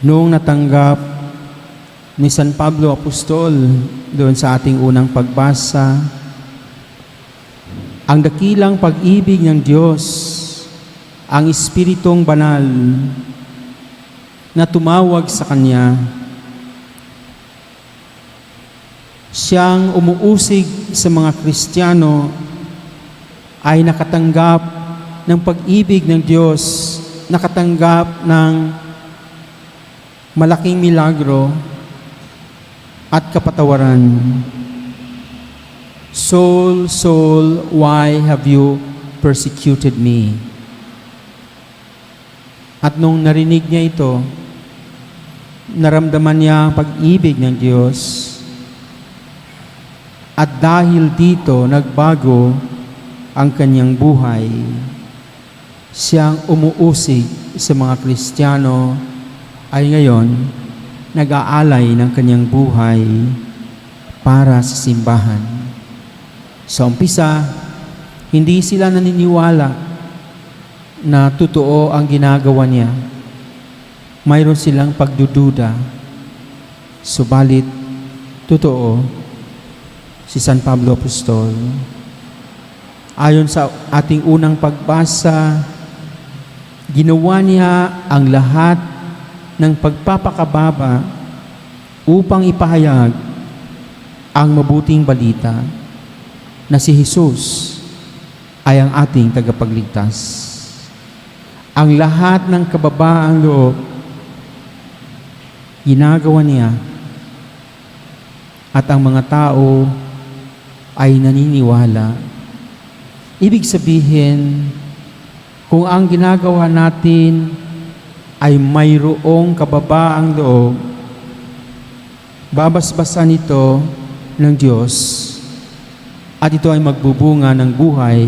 Noong natanggap ni San Pablo Apostol doon sa ating unang pagbasa, ang dakilang pag-ibig ng Diyos, ang Espiritong Banal na tumawag sa Kanya, siyang umuusig sa mga Kristiyano ay nakatanggap ng pag-ibig ng Diyos, nakatanggap ng malaking milagro at kapatawaran. Saul, Saul, why have you persecuted me? At nung narinig niya ito, naramdaman niya ang pag-ibig ng Diyos. At dahil dito, nagbago ang kanyang buhay. Siyang umuusig sa mga Kristiyano ay ngayon nag-aalay ng kanyang buhay para sa simbahan. Sa umpisa, hindi sila naniniwala na totoo ang ginagawa niya. Mayroon silang pagdududa. Subalit, totoo si San Pablo Apostol. Ayon sa ating unang pagbasa, ginawa niya ang lahat ng pagpapakababa upang ipahayag ang mabuting balita na si Jesus ay ang ating tagapagligtas. Ang lahat ng kababaang loob, ginagawa niya at ang mga tao ay naniniwala. Ibig sabihin, kung ang ginagawa natin ay mayroong kababaang loob, babasbasan ito ng Diyos at ito ay magbubunga ng buhay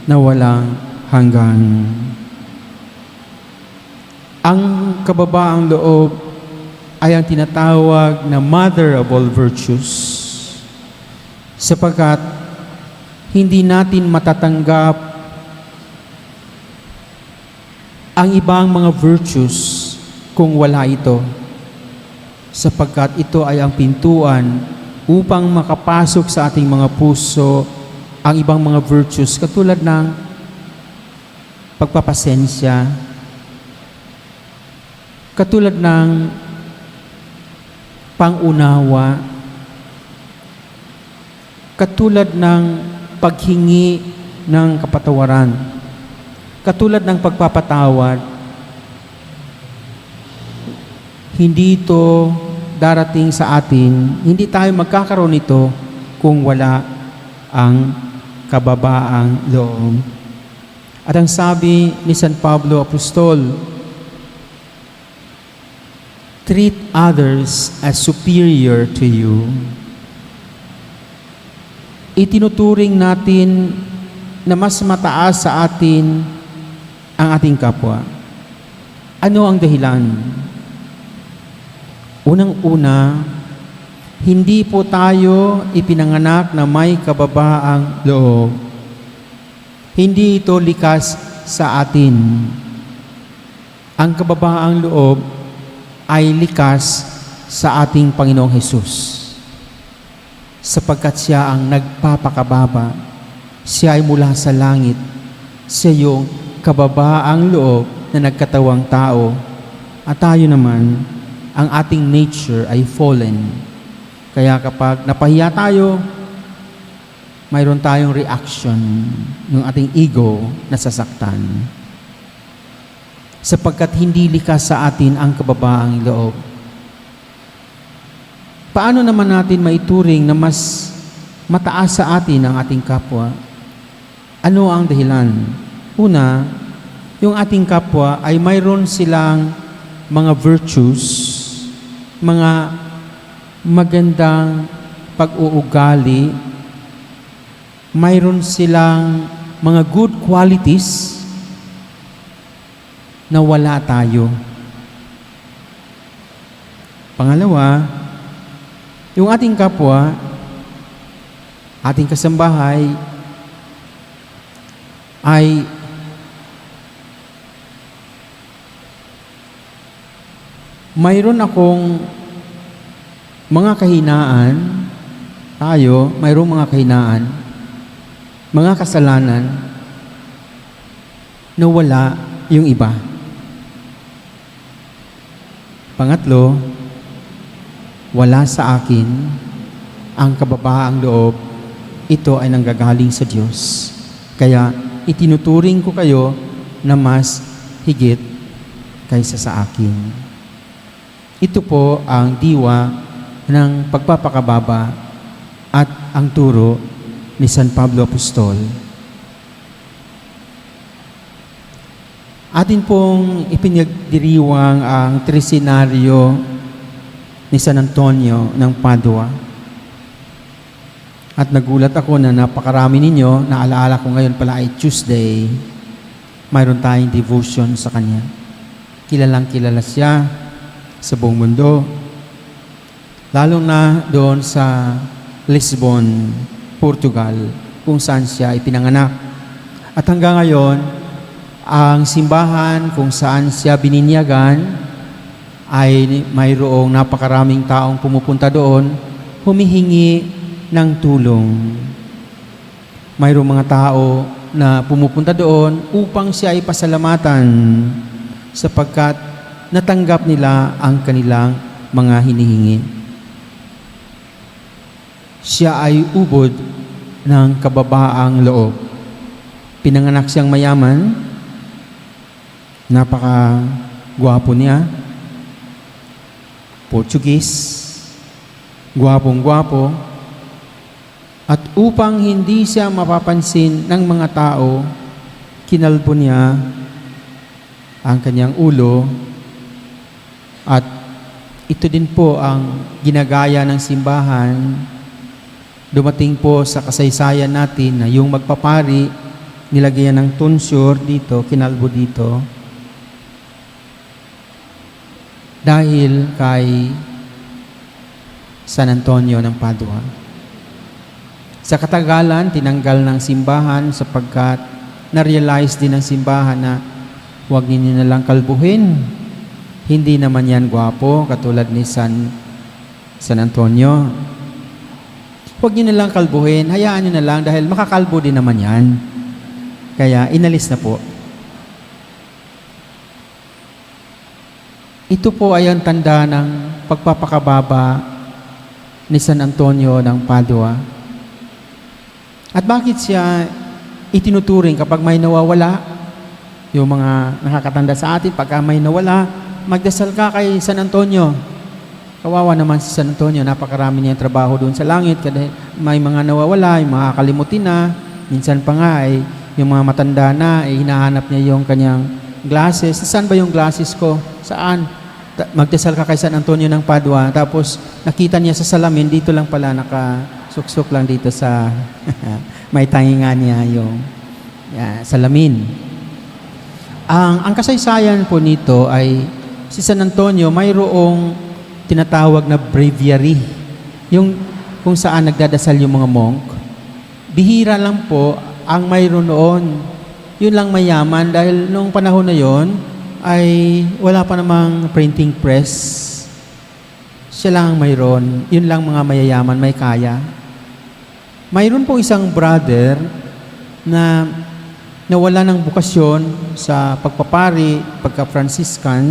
na walang hanggan. Ang kababaang loob ay ang tinatawag na mother of all virtues, sapagkat hindi natin matatanggap ang ibang mga virtues kung wala ito, sapagkat ito ay ang pintuan upang makapasok sa ating mga puso ang ibang mga virtues katulad ng pagpapasensya, katulad ng pangunawa, katulad ng paghingi ng kapatawaran, katulad ng pagpapatawad. Hindi ito darating sa atin, hindi tayo magkakaroon nito kung wala ang kababaang loob. At ang sabi ni San Pablo Apostol, treat others as superior to you. Itinuturing natin na mas mataas sa atin ang ating kapwa. Ano ang dahilan? Unang-una, hindi po tayo ipinanganak na may kababaang loob. Hindi ito likas sa atin. Ang kababaang loob ay likas sa ating Panginoong Hesus, sapagkat siya ang nagpapakababa. Siya ay mula sa langit. Siya yung kababaang loob na nagkatawang tao. At tayo naman, ang ating nature ay fallen. Kaya kapag napahiya tayo, mayroon tayong reaction ng ating ego na sasaktan. Sapagkat hindi likas sa atin ang kababaang loob. Paano naman natin maituring na mas mataas sa atin ang ating kapwa? Ano ang dahilan? Una, yung ating kapwa ay mayroon silang mga virtues, mga magandang pag-uugali, mayroon silang mga good qualities na wala tayo. Pangalawa, yung ating kapwa, ating kasambahay, ay mayroon akong mga kahinaan, mayroong mga kahinaan, mga kasalanan na wala yung iba. Pangatlo, wala sa akin ang kababaang loob. Ito ay nanggagaling sa Diyos. Kaya itinuturing ko kayo na mas higit kaysa sa akin. Ito po ang diwa ng pagpapakababa at ang turo ni San Pablo Apostol. Atin pong ipinagdiriwang ang trisenaryo ni San Antonio ng Padua. At nagulat ako na napakarami ninyo, naalaala ko ngayon pala ay Tuesday, mayroon tayong devotion sa kanya. Kilalang kilala siya sa buong mundo, lalo na doon sa Lisbon, Portugal, kung saan siya ipinanganak. At hanggang ngayon, ang simbahan kung saan siya bininyagan ay mayroong napakaraming taong pumupunta doon, humihingi ng tulong. Mayroong mga tao na pumupunta doon upang siya ay pasalamatan sapagkat natanggap nila ang kanilang mga hinihingi. Siya ay ubod ng kababaang loob. Pinanganak siyang mayaman, napaka-gwapo niya, Portuguese, gwapong-gwapo, at upang hindi siya mapapansin ng mga tao, kinalbo niya ang kanyang ulo at ito din po ang ginagaya ng simbahan. Dumating po sa kasaysayan natin na yung magpapari, nilagyan ng tonsure dito, kinalbo dito, dahil kay San Antonio ng Padua. Sa katagalan, tinanggal ng simbahan sapagkat na-realize din ng simbahan na huwag ninyo na lang kalbuhin. Hindi naman yan gwapo, katulad ni San Antonio. Huwag nyo na lang kalbuhin, hayaan nyo na lang dahil makakalbo din naman yan. Kaya inalis na po. Ito po ay ang tanda ng pagpapakababa ni San Antonio ng Padua. At bakit siya itinuturing kapag may nawawala? Yung mga nakakatanda sa atin, pagka may nawala, magdasal ka kay San Antonio. Kawawa naman si San Antonio, napakarami niya trabaho doon sa langit, kasi may mga nawawala, yung mga kalimutin na, minsan pa nga ay yung mga matanda na, ay hinahanap niya yung kanyang glasses. Saan ba yung glasses ko? Saan? Magdasal ka kay San Antonio ng Padua, tapos nakita niya sa salamin, dito lang pala, nakasuksok lang dito sa, may tanginga niya yung salamin. Ang kasaysayan po nito ay, si San Antonio, mayroong tinatawag na breviary, yung kung saan nagdadasal yung mga monk. Bihira lang po ang mayroon noon. Yun lang mayaman dahil noong panahon na yon ay wala pa namang printing press. Siya lang ang mayroon. Yun lang mga mayayaman, may kaya. Mayroon pong isang brother na nawala ng bukasyon sa pagpapari, pagka-Franciscan,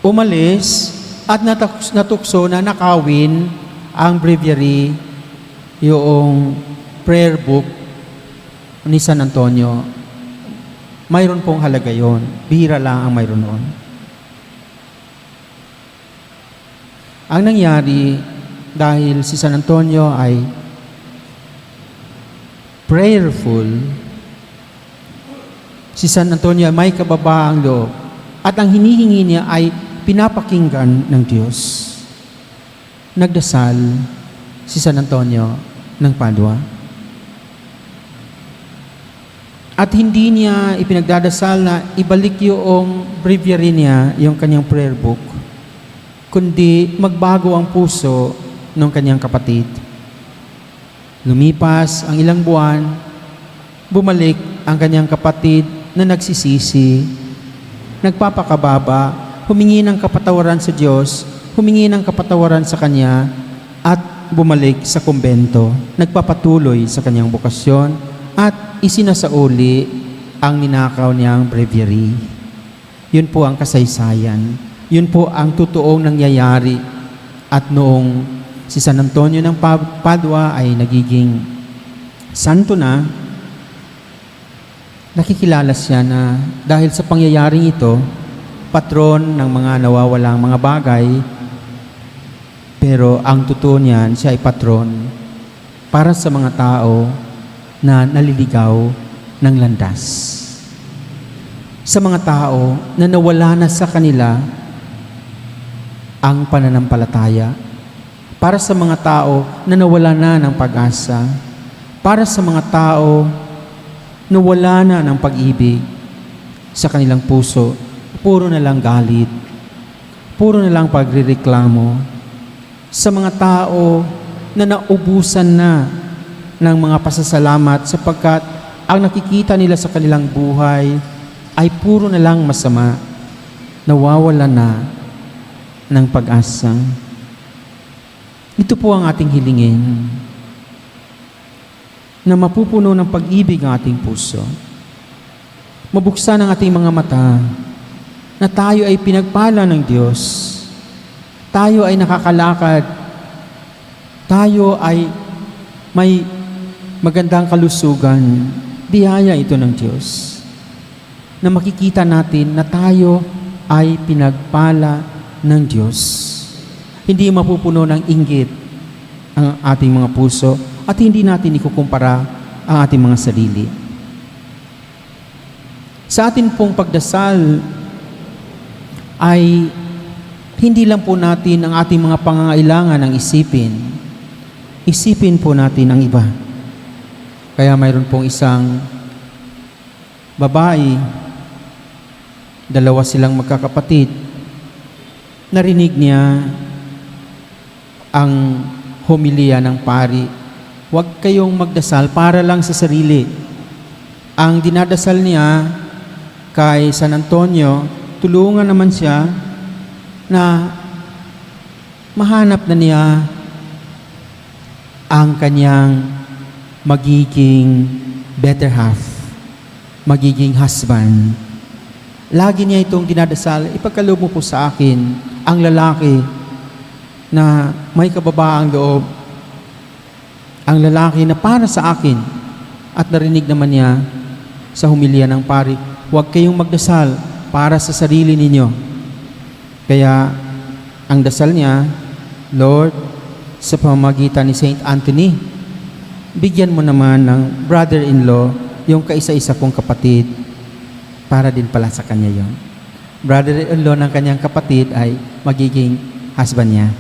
umalis at natukso na nakawin ang breviary, yung prayer book ni San Antonio. Mayroon pong halaga yon. Bihira lang ang mayroon noon. Ang nangyari, dahil si San Antonio ay prayerful, si San Antonio ay may kababaang loob at ang hinihingi niya ay pinapakinggan ng Diyos. Nagdasal si San Antonio ng Padua. At hindi niya ipinagdadasal na ibalik yung breviary niya, yung kanyang prayer book, kundi magbago ang puso ng kanyang kapatid. Lumipas ang ilang buwan, bumalik ang kanyang kapatid na nagsisisi, nagpapakababa humingi ng kapatawaran sa Diyos, humingi ng kapatawaran sa Kanya, at bumalik sa kumbento. Nagpapatuloy sa kanyang bukasyon at isinasauli ang ninakaw niyang breviary. Yun po ang kasaysayan. Yun po ang totoong nangyayari. At noong si San Antonio ng Padua ay nagiging santo na, nakikilala siya na dahil sa pangyayaring ito, patron ng mga nawawalang mga bagay, pero ang totoo niyan, siya ay patron para sa mga tao na naliligaw ng landas. Sa mga tao na nawala na sa kanila ang pananampalataya. Para sa mga tao na nawala na ng pag-asa. Para sa mga tao na wala na ng pag-ibig sa kanilang puso. Puro na lang galit. Puro na lang pagrereklamo. Sa mga tao na naubusan na ng mga pasasalamat sapagkat ang nakikita nila sa kanilang buhay ay puro na lang masama, nawawala na ng pag-asa. Ito po ang ating hilingin, na mapupuno ng pag-ibig ang ating puso. Mabuksan ang ating mga mata na tayo ay pinagpala ng Diyos. Tayo ay nakakalakad. Tayo ay may magandang kalusugan. Biyaya ito ng Diyos. Na makikita natin na tayo ay pinagpala ng Diyos. Hindi mapupuno ng inggit ang ating mga puso at hindi natin ikukumpara ang ating mga sarili. Sa atin pong pagdasal ay hindi lang po natin ang ating mga pangangailangan ang isipin. Isipin po natin ang iba. Kaya mayroon pong isang babae, dalawa silang magkakapatid. Narinig niya ang homilya ng pari. Huwag kayong magdasal para lang sa sarili. Ang dinadasal niya kay San Antonio, tulungan naman siya na mahanap na niya ang kanyang magiging better half, magiging husband. Lagi niya itong dinadasal, ipagkaloob mo po sa akin ang lalaki na may kababaang loob, ang lalaki na para sa akin. At narinig naman niya sa humilya ng pari, huwag kayong magdasal para sa sarili ninyo. Kaya ang dasal niya, Lord, sa pamamagitan ni Saint Anthony, bigyan mo naman ng brother-in-law yung kaisa-isa kong kapatid para din pala sa kanya yon. Brother-in-law ng kanyang kapatid ay magiging husband niya.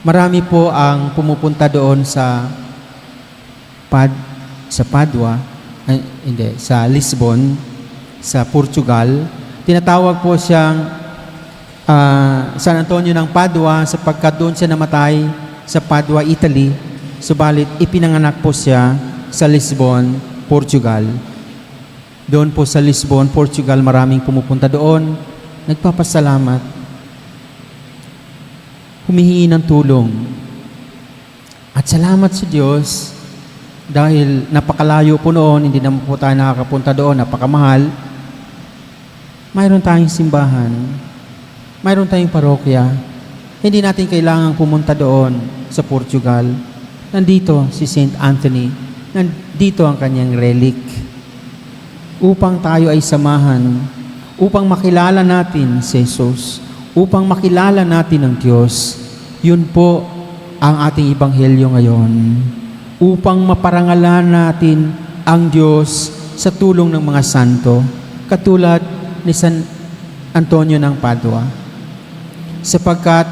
Marami po ang pumupunta doon sa Padua, sa Lisbon, sa Portugal. Tinatawag po siyang San Antonio ng Padua sapagkat doon siya namatay sa Padua, Italy. Subalit ipinanganak po siya sa Lisbon, Portugal. Doon po sa Lisbon, Portugal, maraming pumupunta doon, nagpapasalamat, humihingi ng tulong. At salamat sa Diyos dahil napakalayo po noon, hindi naman po tayo nakakapunta doon, napakamahal. Mayroon tayong simbahan, mayroon tayong parokya. Hindi natin kailangang pumunta doon sa Portugal. Nandito si Saint Anthony. Nandito ang kanyang relic. Upang tayo ay samahan. Upang makilala natin si Jesus. Upang makilala natin ang Diyos. Yun po ang ating ebanghelyo ngayon. Upang maparangalan natin ang Diyos sa tulong ng mga santo. Katulad ni San Antonio ng Padua. Sapagkat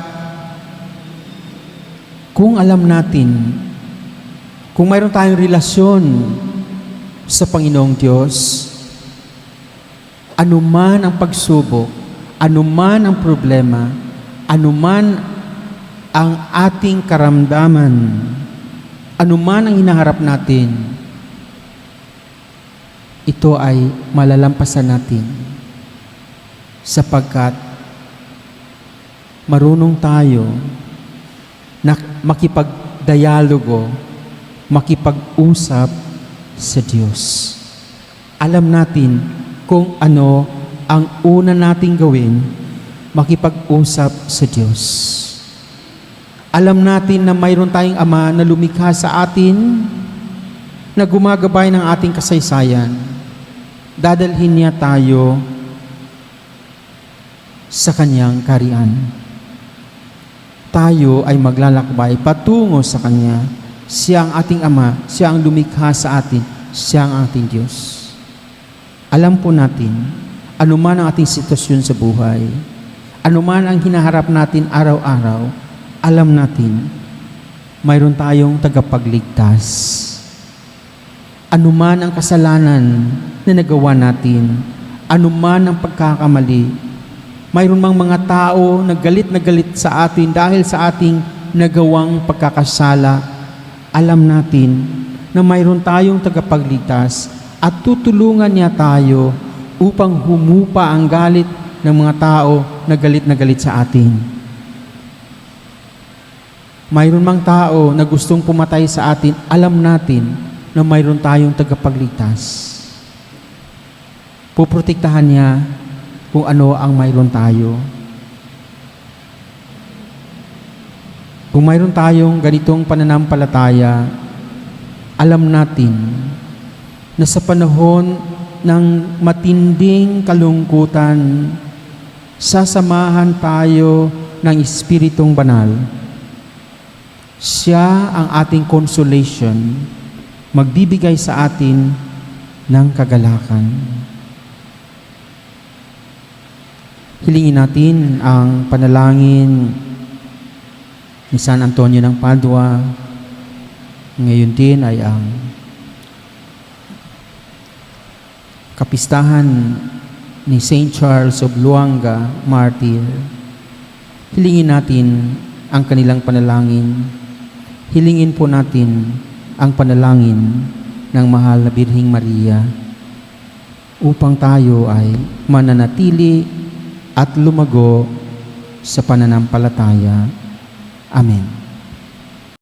kung alam natin, kung mayroon tayong relasyon sa Panginoong Diyos, anuman ang pagsubok, anuman ang problema, anuman ang ating karamdaman, anuman ang hinaharap natin, ito ay malalampasan natin. sapagkat marunong tayo na makipagdialogo, makipag-usap sa Diyos. Alam natin kung ano ang una nating gawin, makipag-usap sa Diyos. Alam natin na mayroon tayong Ama na lumikha sa atin, na gumagabay ng ating kasaysayan. Dadalhin niya tayo sa kanyang kaharian. Tayo ay maglalakbay patungo sa Kanya. Siya ang ating Ama, Siya ang lumikha sa atin, Siya ang ating Diyos. Alam po natin, anuman ang ating sitwasyon sa buhay, anuman ang hinaharap natin araw-araw, alam natin, mayroon tayong tagapagligtas. Anuman ang kasalanan na nagawa natin, anuman ang pagkakamali, mayroon mang mga tao na galit sa atin dahil sa ating nagawang pagkakasala, alam natin na mayroon tayong tagapagligtas at tutulungan niya tayo upang humupa ang galit ng mga tao na galit sa atin. Mayroon mang tao na gustong pumatay sa atin, alam natin na mayroon tayong tagapagligtas. Puprotektahan niya kung ano ang mayroon tayo. Kung mayroon tayong ganitong pananampalataya, alam natin na sa panahon ng matinding kalungkutan, sasamahan tayo ng Espiritong Banal. Siya ang ating consolation, magbibigay sa atin ng kagalakan. Hilingin natin ang panalangin ni San Antonio ng Padua. Ngayon din ay ang kapistahan ni St. Charles of Luanga, martyr. Hilingin natin ang kanilang panalangin. Hilingin po natin ang panalangin ng mahal na Birheng Maria upang tayo ay mananatili at lumago sa pananampalataya. Amen.